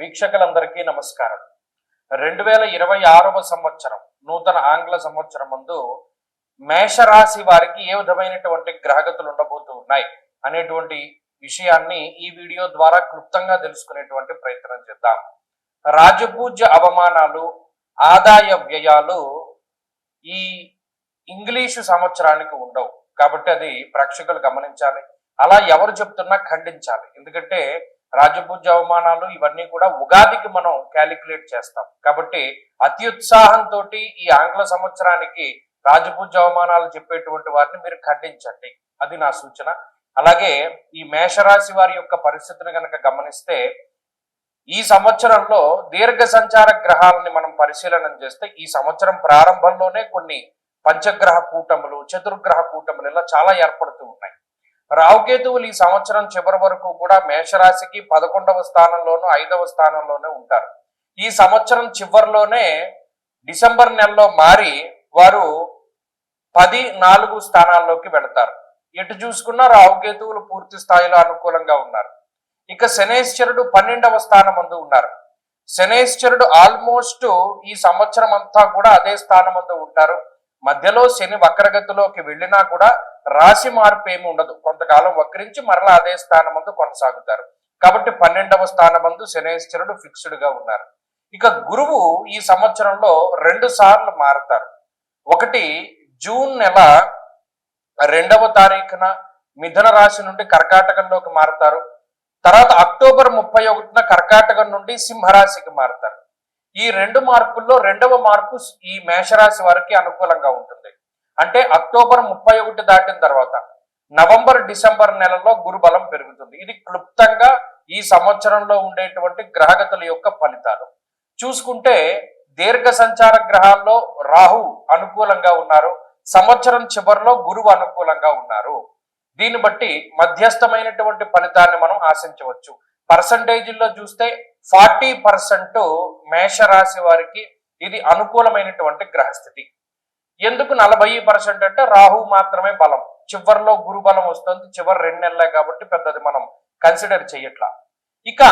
వీక్షకులందరికీ నమస్కారం. 2026వ సంవత్సరం నూతన ఆంగ్ల సంవత్సరం ముందు మేషరాశి వారికి ఏ విధమైనటువంటి గ్రహగతులు ఉండబోతూ ఉన్నాయి అనేటువంటి విషయాన్ని ఈ వీడియో ద్వారా క్లుప్తంగా తెలుసుకునేటువంటి ప్రయత్నం చేద్దాం. రాజపూజ్య అవమానాలు, ఆదాయ వ్యయాలు ఈ ఇంగ్లీషు సంవత్సరానికి ఉండవు కాబట్టి అది ప్రేక్షకులు గమనించాలి. అలా ఎవరు చెప్తున్నా ఖండించాలి. ఎందుకంటే రాజపూజ్య అవమానాలు ఇవన్నీ కూడా ఉగాదికి మనం క్యాలిక్యులేట్ చేస్తాం కాబట్టి అత్యుత్సాహంతో ఈ ఆంగ్ల సంవత్సరానికి రాజపూజ్య అవమానాలు చెప్పేటువంటి వారిని మీరు ఖండించండి, అది నా సూచన. అలాగే ఈ మేషరాశి వారి యొక్క పరిస్థితిని కనుక గమనిస్తే ఈ సంవత్సరంలో దీర్ఘ సంచార గ్రహాలని మనం పరిశీలన చేస్తే ఈ సంవత్సరం ప్రారంభంలోనే కొన్ని పంచగ్రహ కూటములు, చతుర్గ్రహ కూటములు ఇలా చాలా ఏర్పడుతూ ఉన్నాయి. రావుకేతువులు ఈ సంవత్సరం చివరి వరకు కూడా మేషరాశికి 11వ స్థానంలోనూ 5వ స్థానంలోనే ఉంటారు. ఈ సంవత్సరం చివరిలోనే డిసెంబర్ నెలలో మారి వారు 14 స్థానాల్లోకి వెళతారు. ఎటు చూసుకున్నా రావుకేతువులు పూర్తి స్థాయిలో అనుకూలంగా ఉన్నారు. ఇక శనేశ్వరుడు 12వ స్థానం ముందు ఉన్నారు. శనేశ్వరుడు ఆల్మోస్ట్ ఈ సంవత్సరం అంతా కూడా అదే స్థానం ముందు ఉంటారు. మధ్యలో శని వక్రగతిలోకి వెళ్ళినా కూడా రాశి మార్పు ఏమి ఉండదు. కొంతకాలం వక్రించి మరలా అదే స్థానం ముందు కొనసాగుతారు. కాబట్టి 12వ స్థానం ముందు శనేశ్వరుడు ఫిక్స్డ్ గా ఉన్నారు. ఇక గురువు ఈ సంవత్సరంలో 2 సార్లు మారుతారు. ఒకటి జూన్ నెల 2వ తారీఖున మిథున రాశి నుండి కర్కాటకంలోకి మారుతారు. తర్వాత అక్టోబర్ 31న కర్కాటకం నుండి సింహరాశికి మారుతారు. ఈ 2 మార్పుల్లో 2వ మార్పు ఈ మేషరాశి వారికి అనుకూలంగా ఉంటుంది. అంటే అక్టోబర్ 31 దాటిన తర్వాత నవంబర్ డిసెంబర్ నెలలో గురుబలం పెరుగుతుంది. ఇది క్లుప్తంగా ఈ సంవత్సరంలో ఉండేటువంటి గ్రహగతుల యొక్క ఫలితాలు. చూసుకుంటే దీర్ఘ సంచార గ్రహాల్లో రాహు అనుకూలంగా ఉన్నారు. సంవత్సరం చివరిలో గురువు అనుకూలంగా ఉన్నారు. దీన్ని బట్టి మధ్యస్థమైనటువంటి ఫలితాన్ని మనం ఆశించవచ్చు. పర్సంటేజీల్లో చూస్తే 40% మేషరాశి వారికి ఇది అనుకూలమైనటువంటి గ్రహస్థితి. ఎందుకు 40% అంటే రాహు మాత్రమే బలం, చివరిలో గురు బలం వస్తుంది. చివరి 2 నెలలే కాబట్టి పెద్దది మనం కన్సిడర్ చేయట్లా. ఇక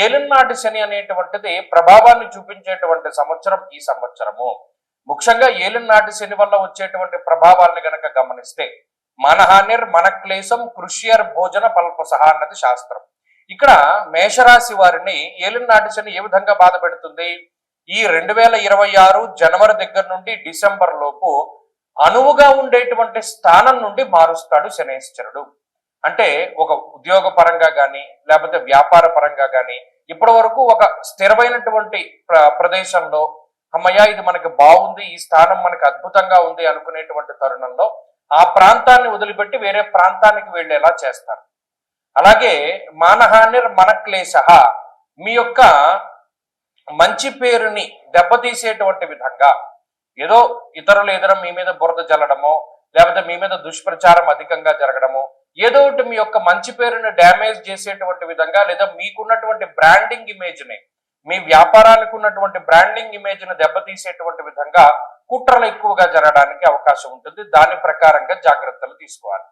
ఏలినాటి శని అనేటువంటిది ప్రభావాన్ని చూపించేటువంటి సంవత్సరం ఈ సంవత్సరము. ముఖ్యంగా ఏలినాటి శని వల్ల వచ్చేటువంటి ప్రభావాన్ని గనక గమనిస్తే మనహానిర్ మన క్లేశం కృష్యర్ భోజన పల్పసహ అన్నది శాస్త్రం. ఇక్కడ మేషరాశి వారిని ఏలినాటి శని ఏ విధంగా బాధ పెడుతుంది? ఈ 2026 జనవరి దగ్గర నుండి డిసెంబర్ లోపు అనువుగా ఉండేటువంటి స్థానం నుండి మారుస్తాడు శనేశ్వరుడు. అంటే ఒక ఉద్యోగ పరంగా కానీ లేకపోతే వ్యాపార పరంగా కానీ ఇప్పటి వరకు ఒక స్థిరమైనటువంటి ప్రదేశంలో అమ్మయ్య ఇది మనకి బాగుంది, ఈ స్థానం మనకి అద్భుతంగా ఉంది అనుకునేటువంటి తరుణంలో ఆ ప్రాంతాన్ని వదిలిపెట్టి వేరే ప్రాంతానికి వెళ్ళేలా చేస్తారు. అలాగే మానహానిర్ మన క్లేశ, మీ యొక్క మంచి పేరుని దెబ్బతీసేటువంటి విధంగా ఏదో ఇతరులు ఎదురు మీ మీద బురద జల్లడమో లేకపోతే మీ మీద దుష్ప్రచారం అధికంగా జరగడమో ఏదో ఒకటి మీ యొక్క మంచి పేరుని డ్యామేజ్ చేసేటువంటి విధంగా లేదా మీకున్నటువంటి బ్రాండింగ్ ఇమేజ్ని, మీ వ్యాపారానికి ఉన్నటువంటి బ్రాండింగ్ ఇమేజ్ని దెబ్బతీసేటువంటి విధంగా కుట్రలు ఎక్కువగా జరగడానికి అవకాశం ఉంటుంది. దాని ప్రకారంగా జాగ్రత్తలు తీసుకోవాలి.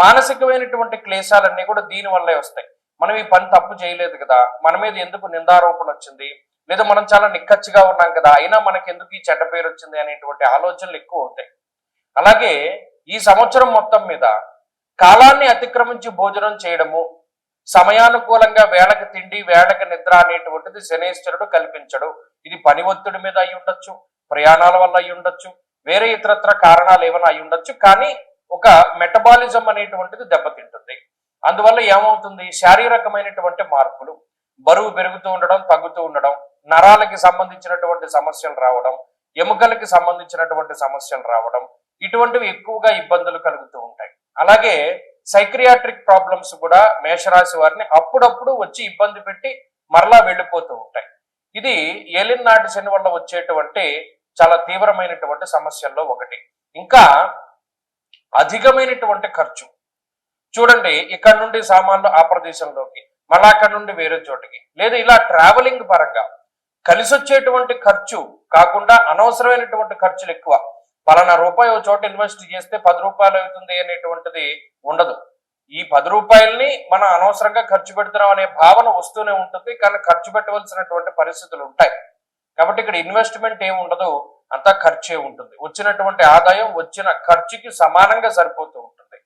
మానసికమైనటువంటి క్లేశాలన్నీ కూడా దీని వల్లే వస్తాయి. మనం ఈ పని తప్పు చేయలేదు కదా, మన మీద ఎందుకు నిందారోపణ వచ్చింది, లేదా మనం చాలా నిక్కచ్చిగా ఉన్నాం కదా అయినా మనకి ఎందుకు ఈ చెడ్డ పేరు వచ్చింది అనేటువంటి ఆలోచనలు ఎక్కువ అవుతాయి. అలాగే ఈ సంవత్సరం మొత్తం మీద కాలాన్ని అతిక్రమించి భోజనం చేయడము, సమయానుకూలంగా వేళకి తిండి వేళకి నిద్ర అనేటువంటిది శనేశ్వరుడు కల్పించడు. ఇది పని ఒత్తిడి మీద అయి ఉండొచ్చు, ప్రయాణాల వల్ల అయి ఉండొచ్చు, వేరే ఇతరత్ర కారణాలు ఏమైనా అయి ఉండొచ్చు. కానీ ఒక మెటబాలిజం అనేటువంటిది దెబ్బతింటుంది. అందువల్ల ఏమవుతుంది, శారీరకమైనటువంటి మార్పులు, బరువు పెరుగుతూ ఉండడం, తగ్గుతూ ఉండడం, నరాలకి సంబంధించినటువంటి సమస్యలు రావడం, ఎముకలకి సంబంధించినటువంటి సమస్యలు రావడం, ఇటువంటివి ఎక్కువగా ఇబ్బందులు కలుగుతూ ఉంటాయి. అలాగే సైక్రియాట్రిక్ ప్రాబ్లమ్స్ కూడా మేషరాశి వారిని అప్పుడప్పుడు వచ్చి ఇబ్బంది పెట్టి మరలా వెళ్ళిపోతూ ఉంటాయి. ఇది ఏలినాటి శని వల్ల వచ్చేటువంటి చాలా తీవ్రమైనటువంటి సమస్యల్లో ఒకటి. ఇంకా అధికమైనటువంటి ఖర్చు. చూడండి, ఇక్కడ నుండి సామాన్లు ఆ ప్రదేశంలోకి, మళ్ళా అక్కడ నుండి వేరే చోటికి, లేదా ఇలా ట్రావెలింగ్ పరంగా కలిసి వచ్చేటువంటి ఖర్చు కాకుండా అనవసరమైనటువంటి ఖర్చులు ఎక్కువ. పలానా రూపాయి ఒక చోట ఇన్వెస్ట్ చేస్తే 10 రూపాయలు అవుతుంది అనేటువంటిది ఉండదు. ఈ 10 రూపాయల్ని మనం అనవసరంగా ఖర్చు పెడుతున్నాం అనే భావన వస్తూనే ఉంటుంది, కానీ ఖర్చు పెట్టవలసినటువంటి పరిస్థితులు ఉంటాయి. కాబట్టి ఇక్కడ ఇన్వెస్ట్మెంట్ ఏమి ఉండదు, అంతా ఖర్చే ఉంటుంది. వచ్చినటువంటి ఆదాయం వచ్చిన ఖర్చుకి సమానంగా సరిపోతూ ఉంటుంది.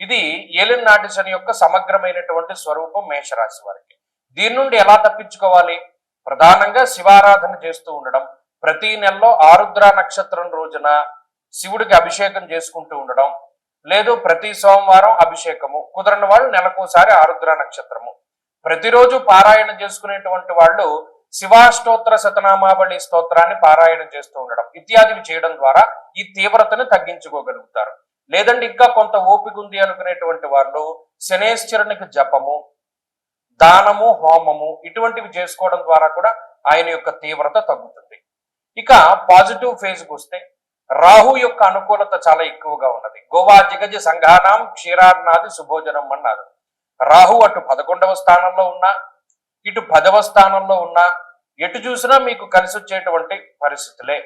ఇది ఏలిన నాటి శని యొక్క సమగ్రమైనటువంటి స్వరూపం మేషరాశి వారికి. దీని నుండి ఎలా తప్పించుకోవాలి? ప్రధానంగా శివారాధన చేస్తూ ఉండడం, ప్రతి నెలలో ఆరుద్ర నక్షత్రం రోజున శివుడికి అభిషేకం చేసుకుంటూ ఉండడం, లేదు ప్రతి సోమవారం అభిషేకము, కుదరని వాళ్ళు నెలకోసారి ఆరుద్ర నక్షత్రము, ప్రతిరోజు పారాయణ చేసుకునేటువంటి వాళ్ళు శివాష్టోత్తర శతనామావళి స్తోత్రాన్ని పారాయణ చేస్తూ ఉండడం ఇత్యాదివి చేయడం ద్వారా ఈ తీవ్రతను తగ్గించుకోగలుగుతారు. లేదంటే ఇంకా కొంత ఓపిక ఉంది అనుకునేటువంటి వాళ్ళు శనేశ్వరునికి జపము, దానము, హోమము ఇటువంటివి చేసుకోవడం ద్వారా కూడా ఆయన యొక్క తీవ్రత తగ్గుతుంది. ఇక పాజిటివ్ ఫేజ్కి వస్తే రాహు యొక్క అనుకూలత చాలా ఎక్కువగా ఉన్నది. గోవా జిగజ సంఘానాం క్షీరార్నాది శుభోజనం అన్నారు. రాహు అటు 11వ స్థానంలో ఉన్నా, ఇటు 10వ స్థానంలో ఉన్నా, ఎటు చూసినా మీకు కలిసి వచ్చేటువంటి పరిస్థితులే.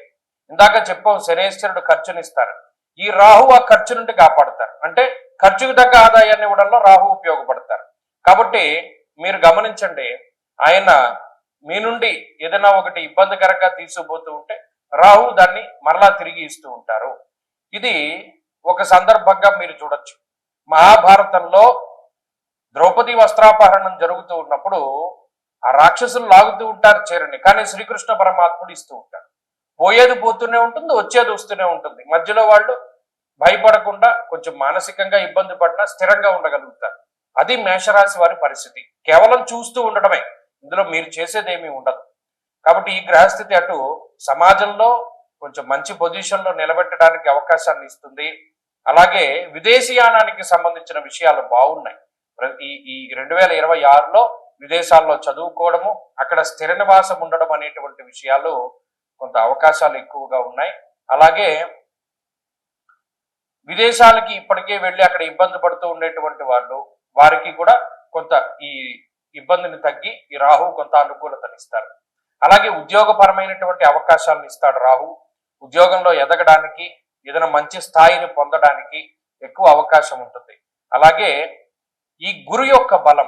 ఇందాక చెప్పాం శనేశ్వరుడు ఖర్చునిస్తారు, ఈ రాహు ఆ ఖర్చు నుండి కాపాడుతారు. అంటే ఖర్చుకు తగ్గ ఆదాయాన్ని ఇవ్వడంలో రాహు ఉపయోగపడతారు. కాబట్టి మీరు గమనించండి, ఆయన మీ నుండి ఏదైనా ఒకటి ఇబ్బందికరంగా తీసుకుపోతూ ఉంటే రాహు దాన్ని మరలా తిరిగి ఇస్తూ ఉంటారు. ఇది ఒక సందర్భంగా మీరు చూడొచ్చు. మహాభారతంలో ద్రౌపది వస్త్రాపహరణం జరుగుతూ ఉన్నప్పుడు ఆ రాక్షసులు లాగుతూ ఉంటారు చీరని, కానీ శ్రీకృష్ణ పరమాత్ముడు ఇస్తూ ఉంటారు. పోయేది పోతూనే ఉంటుంది, వచ్చేది వస్తూనే ఉంటుంది. మధ్యలో వాళ్ళు భయపడకుండా కొంచెం మానసికంగా ఇబ్బంది పడినా స్థిరంగా ఉండగలుగుతారు. అది మేషరాశి వారి పరిస్థితి. కేవలం చూస్తూ ఉండడమే, ఇందులో మీరు చేసేదేమీ ఉండదు. కాబట్టి ఈ గ్రహస్థితి అటు సమాజంలో కొంచెం మంచి పొజిషన్లో నిలబెట్టడానికి అవకాశాన్ని ఇస్తుంది. అలాగే విదేశీయానానికి సంబంధించిన విషయాలు బాగున్నాయి. ఈ 2026లో విదేశాల్లో చదువుకోవడము, అక్కడ స్థిర నివాసం ఉండడం అనేటువంటి విషయాలు కొంత అవకాశాలు ఎక్కువగా ఉన్నాయి. అలాగే విదేశాలకి ఇప్పటికే వెళ్ళి అక్కడ ఇబ్బంది పడుతూ ఉండేటువంటి వారికి కూడా కొంత ఈ ఇబ్బందిని తగ్గి ఈ రాహు కొంత అనుకూలతని ఇస్తారు. అలాగే ఉద్యోగపరమైనటువంటి అవకాశాలను ఇస్తాడు రాహు. ఉద్యోగంలో ఎదగడానికి, ఏదైనా మంచి స్థాయిని పొందడానికి ఎక్కువ అవకాశం ఉంటుంది. అలాగే ఈ గురు యొక్క బలం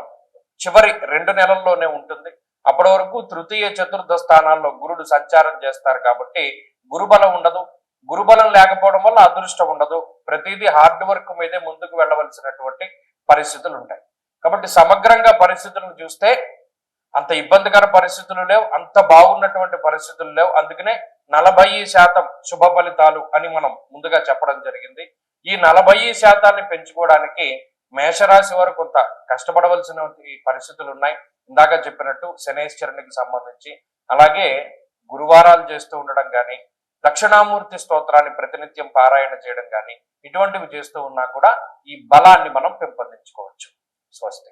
చివరి 2 నెలల్లోనే ఉంటుంది. అప్పటి వరకు తృతీయ చతుర్థ స్థానాల్లో గురుడు సంచారం చేస్తారు కాబట్టి గురుబలం ఉండదు. గురుబలం లేకపోవడం వల్ల అదృష్టం ఉండదు. ప్రతిదీ హార్డ్ వర్క్ మీదే ముందుకు వెళ్ళవలసినటువంటి పరిస్థితులు ఉంటాయి. కాబట్టి సమగ్రంగా పరిస్థితులను చూస్తే అంత ఇబ్బందికర పరిస్థితులు లేవు, అంత బాగున్నటువంటి పరిస్థితులు లేవు. అందుకనే 40% శుభ ఫలితాలు అని మనం ముందుగా చెప్పడం జరిగింది. ఈ 40% పెంచుకోవడానికి మేషరాశి వారు కొంత కష్టపడవలసిన పరిస్థితులు ఉన్నాయి. ఇందాక చెప్పినట్టు శనేశ్వరునికి సంబంధించి, అలాగే గురువారాలు చేస్తూ ఉండడం కానీ, దక్షిణామూర్తి స్తోత్రాన్ని ప్రతినిత్యం పారాయణ చేయడం కానీ ఇటువంటివి చేస్తూ ఉన్నా కూడా ఈ బలాన్ని మనం పెంపొందించుకోవచ్చు. స్వస్తి.